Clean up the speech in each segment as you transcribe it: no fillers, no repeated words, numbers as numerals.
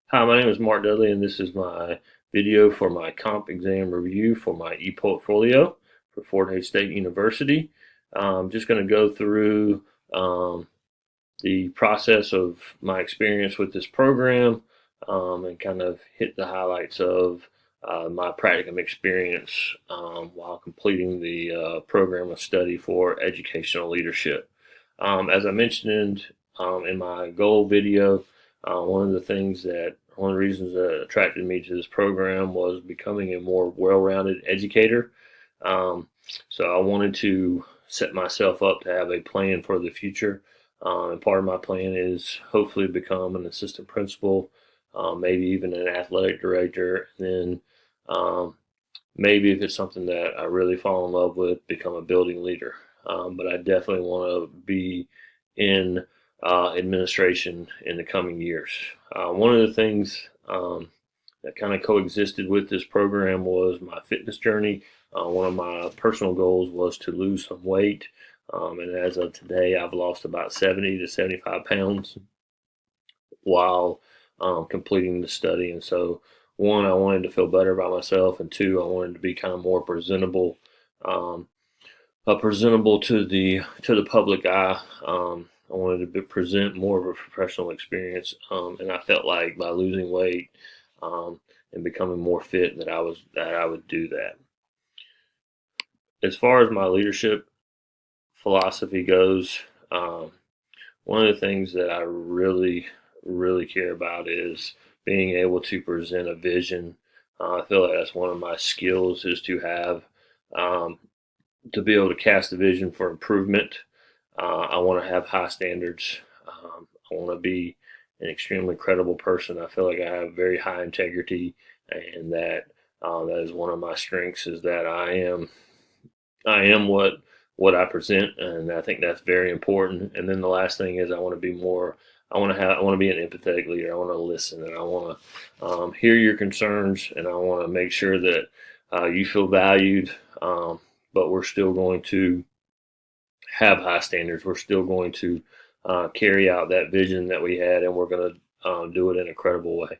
Hi, my name is Mark Dudley, and this is my video for my comp exam review for my ePortfolio for Fort Hays State University. I'm just going to go through um, the process of my experience with this program and kind of hit the highlights of my practicum experience while completing the program of study for educational leadership. As I mentioned in my goal video, one of the reasons that attracted me to this program was becoming a more well-rounded educator. Um, so I wanted to set myself up to have a plan for the future. And part of my plan is hopefully become an assistant principal, maybe even an athletic director, and then maybe if it's something that I really fall in love with, become a building leader. But I definitely want to be in administration in the coming years. One of the things that kind of coexisted with this program was my fitness journey. One of my personal goals was to lose some weight. And as of today, I've lost about 70 to 75 pounds while completing the study. And so, one, I wanted to feel better about myself, and two, I wanted to be kind of more um, presentable to the public eye. I wanted to present more of a professional experience, and I felt like by losing weight and becoming more fit that I would do that. As far as my leadership philosophy goes, one of the things that I really care about is being able to present a vision. I feel like that's one of my skills is um, to be able to cast a vision for improvement. I want to have high standards. I want to be an extremely credible person. I feel like I have very high integrity, and that is one of my strengths. Is that I am what I present, and I think that's very important. And then the last thing is I want to be more. I want to be an empathetic leader. I want to listen, and I want to hear your concerns, and I want to make sure that you feel valued. But we're still going to have high standards. We're still going to carry out that vision that we had, and we're going to do it in a credible way.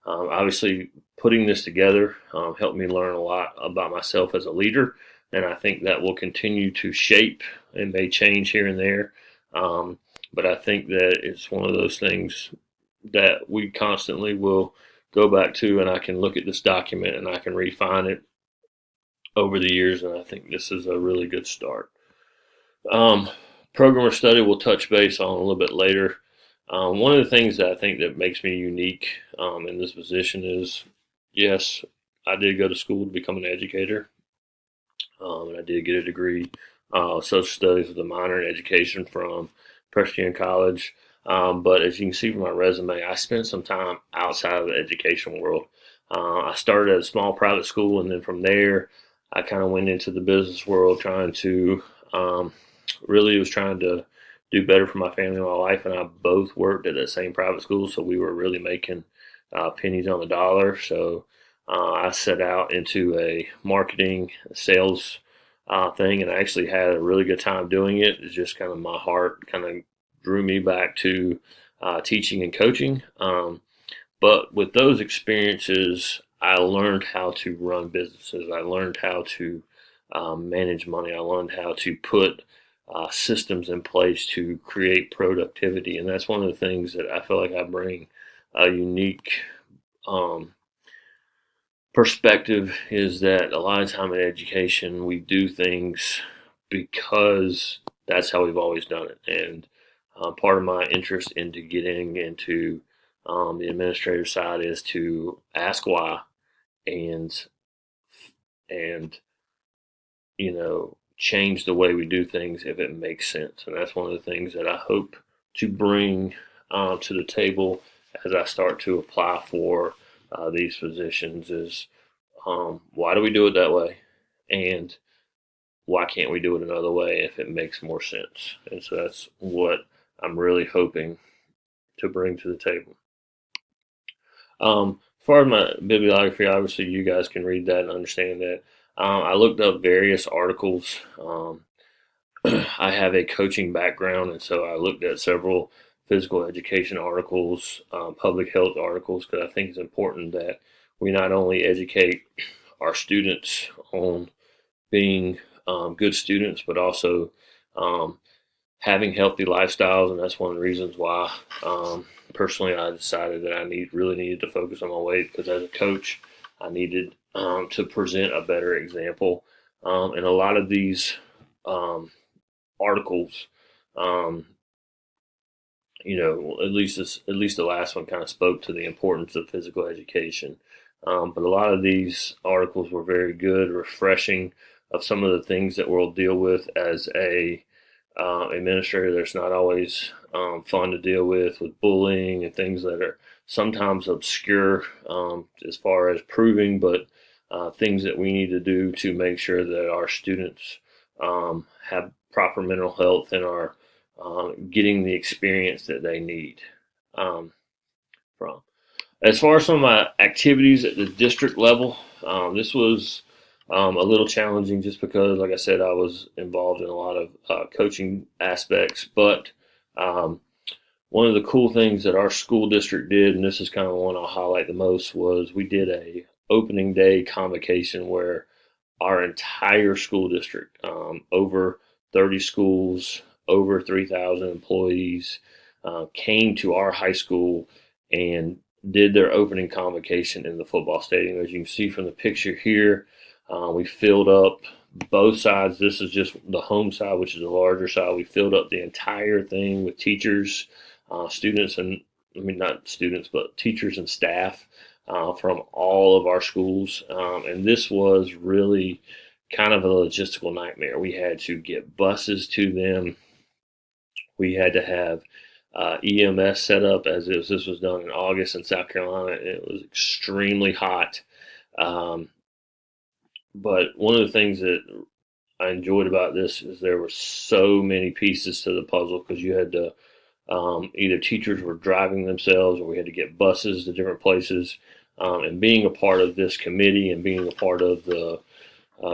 Obviously, putting this together helped me learn a lot about myself as a leader, and I think that will continue to shape and may change here and there. But I think that it's one of those things that we constantly will go back to, and I can look at this document and I can refine it over the years, and I think this is a really good start. Um, Program or study we'll touch base on a little bit later. One of the things that I think that makes me unique in this position is, yes, I did go to school to become an educator, and I did get a degree, social studies with a minor in education from Presbyterian College. But as you can see from my resume, I spent some time outside of the education world. I started at a small private school, and then from there, I kind of went into the business world, um, really was trying to do better for my family and my wife, and I both worked at that same private school, so we were really making pennies on the dollar. So I set out into a marketing sales thing, and I actually had a really good time doing it. It's just kind of my heart kind of drew me back to teaching and coaching. But with those experiences, I learned how to run businesses. I learned how to manage money. I learned how to put systems in place to create productivity. And that's one of the things that I feel like I bring a unique um, perspective is that a lot of time in education, we do things because that's how we've always done it. And part of my interest into getting into the administrative side is to ask why and and change the way we do things if it makes sense. And that's one of the things that I hope to bring to the table as I start to apply for these positions is why do we do it that way? And why can't we do it another way if it makes more sense? And so that's what I'm really hoping to bring to the table. As far as my bibliography, obviously you guys can read that and understand that. I looked up various articles. I have a coaching background, and so I looked at several physical education articles, public health articles, because I think it's important that we not only educate our students on being good students, but also um, having healthy lifestyles. And that's one of the reasons why personally I decided that I really needed to focus on my weight, because as a coach I needed to present a better example. And a lot of these articles, um, at least the last one kind of spoke to the importance of physical education. But a lot of these articles were very good, refreshing of some of the things that we'll deal with as a administrator. That's not always fun to deal with bullying and things that are sometimes obscure as far as proving, but things that we need to do to make sure that our students have proper mental health and are getting the experience that they need from. As far as some of my activities at the district level, this was a little challenging just because, like I said, I was involved in a lot of coaching aspects. But one of the cool things that our school district did, and this is kind of the one I'll highlight the most, was we did a opening day convocation where our entire school district, over 30 schools, over 3,000 employees, came to our high school and did their opening convocation in the football stadium. As you can see from the picture here, we filled up both sides. This is just the home side, which is the larger side. We filled up the entire thing with teachers, students, and not students, but teachers and staff from all of our schools. And this was really kind of a logistical nightmare. We had to get buses to them. We had to have EMS set up, as this was done in August in South Carolina. And it was extremely hot. But one of the things that I enjoyed about this is there were so many pieces to the puzzle, because you had to either teachers were driving themselves or we had to get buses to different places. And being a part of this committee and being a part of the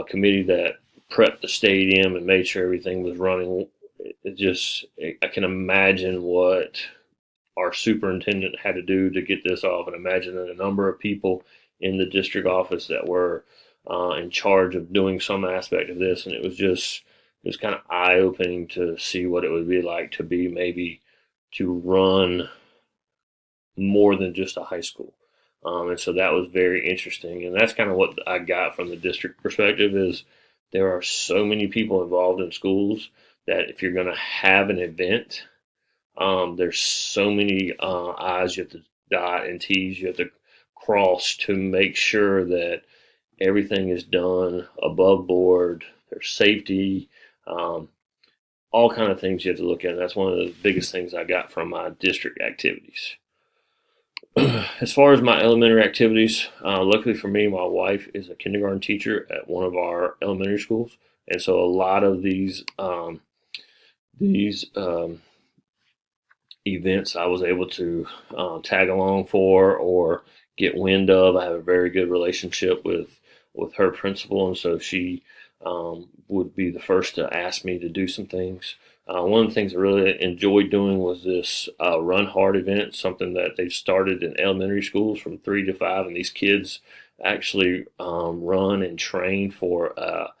committee that prepped the stadium and made sure everything was running, I can imagine what our superintendent had to do to get this off, and imagine the number of people in the district office that were in charge of doing some aspect of this. And it was kind of eye-opening to see what it would be like to run more than just a high school. And so that was very interesting. And that's kind of what I got from the district perspective, is there are so many people involved in schools that if you're going to have an event, there's so many I's you have to dot and T's you have to cross to make sure that everything is done above board. There's safety, all kind of things you have to look at. And that's one of the biggest things I got from my district activities. As far as my elementary activities, luckily for me, my wife is a kindergarten teacher at one of our elementary schools, and so a lot of these events I was able to tag along for or get wind of. I have a very good relationship with her principal, and so she would be the first to ask me to do some things. One of the things I really enjoyed doing was this Run Hard event, something that they've started in elementary schools from 3 to 5, and these kids actually run and train for a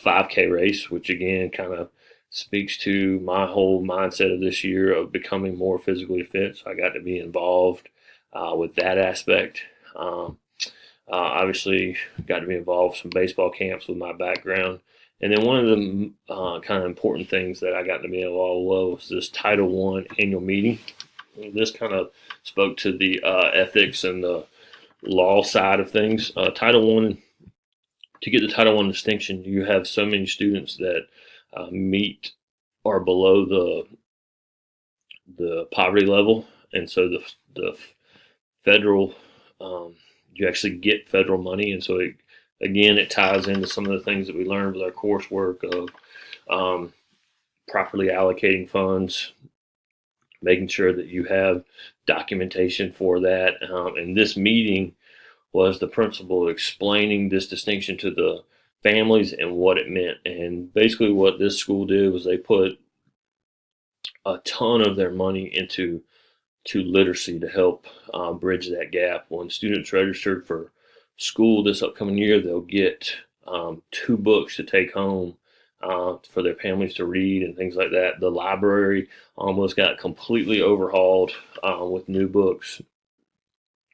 5K race, which again kind of speaks to my whole mindset of this year of becoming more physically fit. So I got to be involved with that aspect. Obviously, got to be involved with some baseball camps with my background. And then one of the kind of important things that I got to be involved with was this Title I annual meeting. And this kind of spoke to the ethics and the law side of things. Title I, to get the Title I distinction, you have so many students that meet or below the poverty level, and so the federal you actually get federal money, and so it ties into some of the things that we learned with our coursework of properly allocating funds, making sure that you have documentation for that. And this meeting was the principal explaining this distinction to the families and what it meant. And basically what this school did was they put a ton of their money into literacy to help bridge that gap. When students registered for school this upcoming year, they'll get 2 books to take home for their families to read and things like that. The library almost got completely overhauled with new books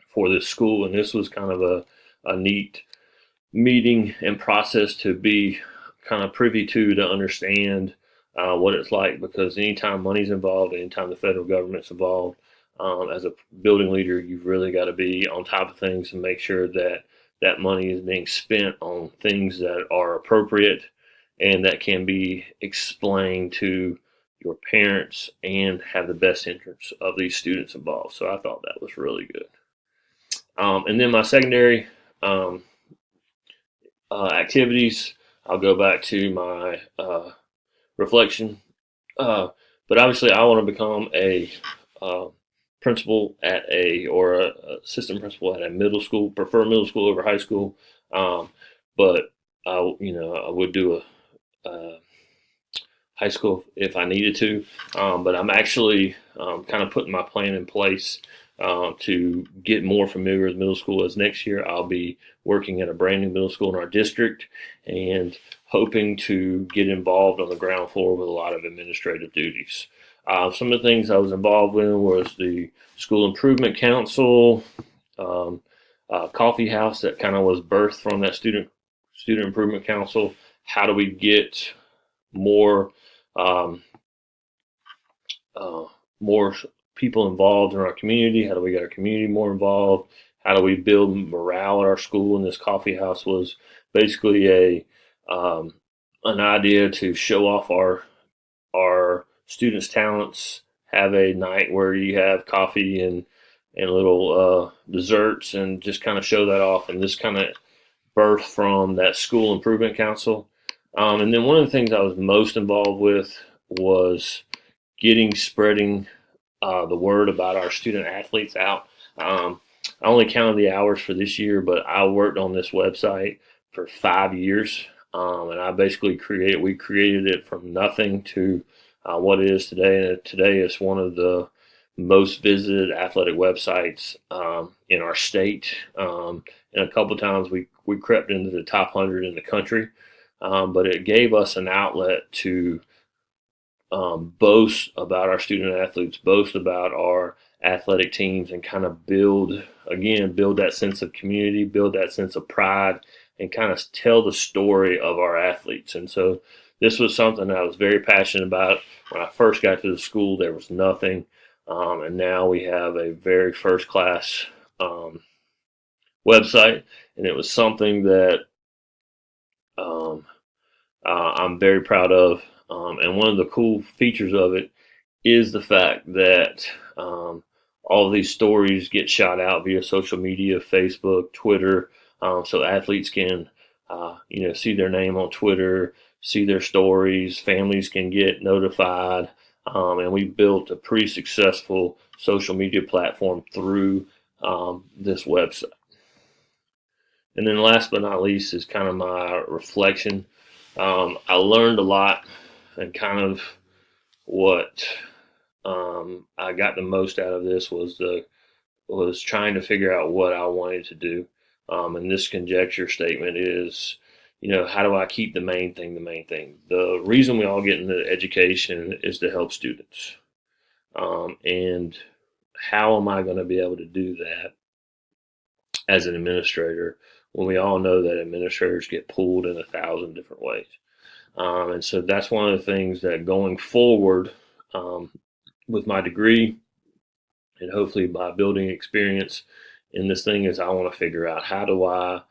for this school, and this was kind of a neat meeting and process to be kind of privy to understand what it's like, because anytime money's involved, anytime the federal government's involved, as a building leader, you've really got to be on top of things and make sure that that money is being spent on things that are appropriate and that can be explained to your parents and have the best interests of these students involved. So I thought that was really good. And then my secondary activities, I'll go back to my reflection. But obviously, I want to become a principal at or a assistant principal at a middle school. Prefer middle school over high school, but I would do a high school if I needed to. But I'm actually kind of putting my plan in place to get more familiar with middle school, as next year I'll be working at a brand new middle school in our district and hoping to get involved on the ground floor with a lot of administrative duties. Some of the things I was involved in was the School Improvement Council, coffee house that kind of was birthed from that Student Improvement Council. How do we get more more people involved in our community? How do we get our community more involved? How do we build morale at our school? And this coffee house was basically an idea to show off our students' talents. Have a night where you have coffee and little desserts, and just kind of show that off. And this kind of birthed from that School Improvement Council. And then one of the things I was most involved with was spreading the word about our student athletes out. I only counted the hours for this year, but I worked on this website for 5 years, and I basically created it from nothing to what it is today. And today it's one of the most visited athletic websites in our state. And a couple of times we crept into the top 100 in the country, but it gave us an outlet to boast about our student athletes, boast about our athletic teams, and kind of build that sense of community, build that sense of pride, and kind of tell the story of our athletes. And so this was something I was very passionate about. When I first got to the school, there was nothing, and now we have a very first-class website, and it was something that I'm very proud of. And one of the cool features of it is the fact that all of these stories get shot out via social media, Facebook, Twitter, so athletes can see their name on Twitter, see their stories, families can get notified, and we built a pretty successful social media platform through this website. And then last but not least is kind of my reflection. I learned a lot, and kind of what I got the most out of this was trying to figure out what I wanted to do. And this conjecture statement is, how do I keep the main thing the main thing? The reason we all get into education is to help students. And how am I going to be able to do that as an administrator when we all know that administrators get pulled in 1,000 different ways? And so that's one of the things that going forward with my degree, and hopefully by building experience in this thing, is I want to figure out, how do I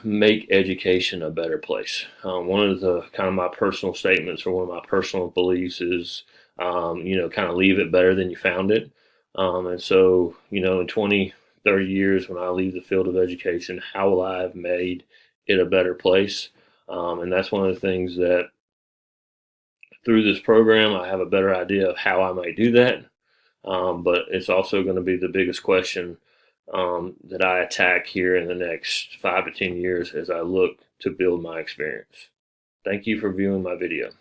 make education a better place? One of the kind of my personal statements, or one of my personal beliefs, is kind of leave it better than you found it. And so in 20, 30 years, when I leave the field of education, how will I have made it a better place? And that's one of the things that through this program, I have a better idea of how I might do that. But it's also going to be the biggest question that I attack here in the next 5 to 10 years as I look to build my experience. Thank you for viewing my video.